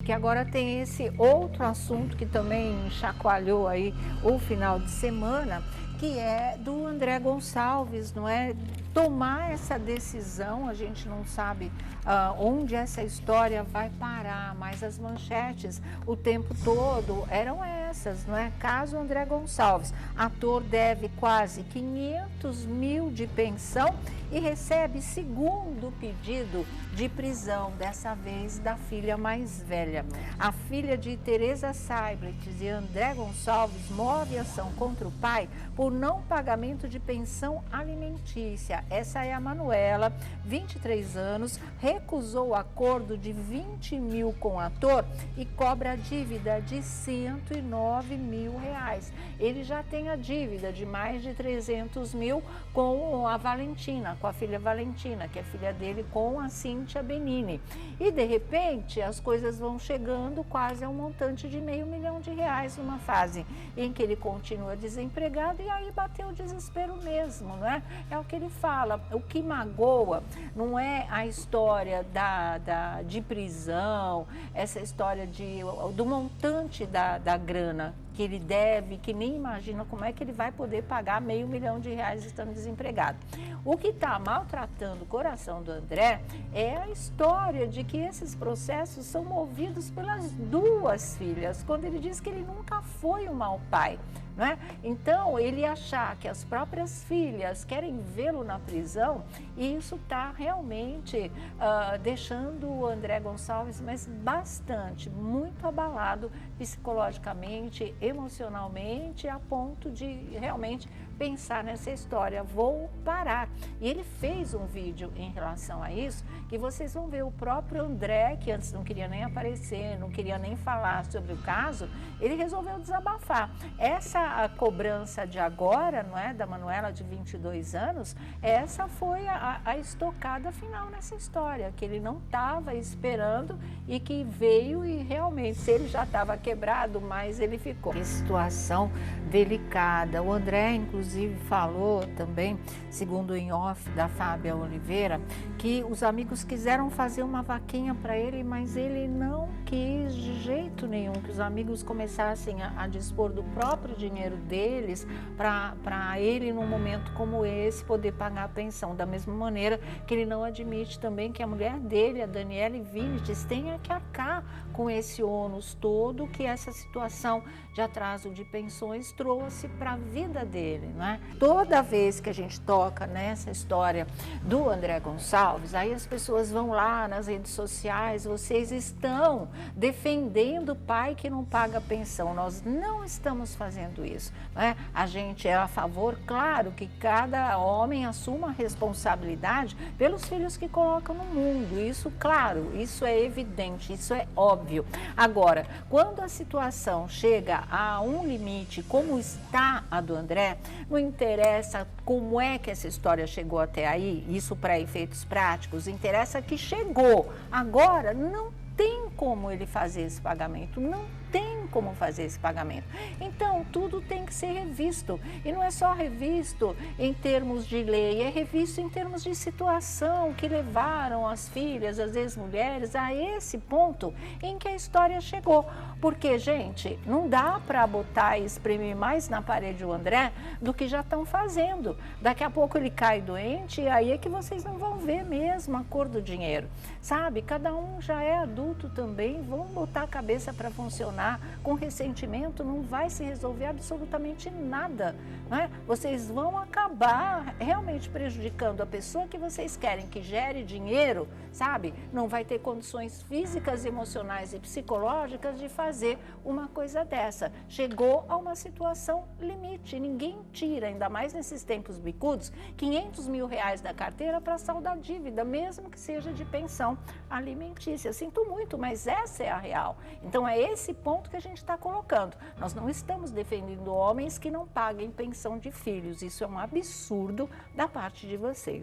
porque agora tem esse outro assunto que também chacoalhou aí o final de semana, que é do André Gonçalves, não é? Tomar essa decisão, a gente não sabe onde essa história vai parar, mas as manchetes o tempo todo eram essas, não é? Caso André Gonçalves, ator deve quase 500 mil de pensão e recebe segundo pedido de prisão, dessa vez da filha mais velha. A filha de Teresa Seibrett e André Gonçalves move ação contra o pai por não pagamento de pensão alimentícia. Essa é a Manuela, 23 anos, recusou o acordo de 20 mil com o ator e cobra a dívida de 109 mil reais. Ele já tem a dívida de mais de 300 mil com a Valentina, com a filha Valentina, que é filha dele, com a Cíntia Benini. E de repente as coisas vão chegando quase a um montante de R$500 mil numa fase em que ele continua desempregado e aí bateu o desespero mesmo, não é? É o que ele fala. O que magoa não é a história de prisão, essa história do montante da grana que ele deve, que nem imagina como é que ele vai poder pagar R$500 mil estando desempregado. O que está maltratando o coração do André é a história de que esses processos são movidos pelas duas filhas, quando ele diz que ele nunca foi um mau pai. Não é? Então, ele achar que as próprias filhas querem vê-lo na prisão, e isso está realmente deixando o André Gonçalves, mas bastante, muito abalado psicologicamente, emocionalmente, a ponto de realmente pensar nessa história, vou parar. E ele fez um vídeo em relação a isso, que vocês vão ver o próprio André, que antes não queria nem aparecer, não queria nem falar sobre o caso, ele resolveu desabafar. Essa cobrança de agora, não é, da Manuela de 22 anos, essa foi a estocada final nessa história, que ele não estava esperando e que veio e realmente, se ele já estava quebrado, mas ele ficou. Que situação delicada. O André, inclusive, falou também, segundo o em off da Fábia Oliveira, que os amigos quiseram fazer uma vaquinha para ele, mas ele não quis de jeito nenhum, que os amigos começassem a dispor do próprio dinheiro deles para ele, num momento como esse, poder pagar a pensão. Da mesma maneira que ele não admite também que a mulher dele, a Daniele Vinicius, tenha que arcar com esse ônus todo que essa situação de atraso de pensões trouxe para a vida dele, não é? Toda vez que a gente toca nessa história do André Gonçalves, aí as pessoas vão lá nas redes sociais, vocês estão defendendo o pai que não paga pensão. Nós não estamos fazendo isso, não é? A gente é a favor, claro, que cada homem assuma a responsabilidade pelos filhos que coloca no mundo. Isso, claro, isso é evidente, isso é óbvio. Agora, quando a situação chega a um limite, como está a do André, não interessa como é que essa história chegou até aí, isso para efeitos práticos, interessa que chegou. Agora, não tem como ele fazer esse pagamento, não tem como fazer esse pagamento. Então, tudo tem que ser revisto. E não é só revisto em termos de lei, é revisto em termos de situação que levaram as filhas, as ex-mulheres, a esse ponto em que a história chegou. Porque, gente, não dá para botar e espremer mais na parede o André do que já estão fazendo. Daqui a pouco ele cai doente e aí é que vocês não vão ver mesmo a cor do dinheiro. Sabe? Cada um já é adulto também, vão botar a cabeça para funcionar. Com ressentimento não vai se resolver absolutamente nada, não é? Vocês vão acabar realmente prejudicando a pessoa que vocês querem que gere dinheiro, sabe? Não vai ter condições físicas, emocionais e psicológicas de fazer uma coisa dessa. Chegou a uma situação limite, ninguém tira, ainda mais nesses tempos bicudos, R$500 mil da carteira para saldar a dívida, mesmo que seja de pensão alimentícia. Sinto muito, mas essa é a real. Então é esse ponto que a gente está colocando. Nós não estamos defendendo homens que não paguem pensão de filhos. Isso é um absurdo da parte de vocês.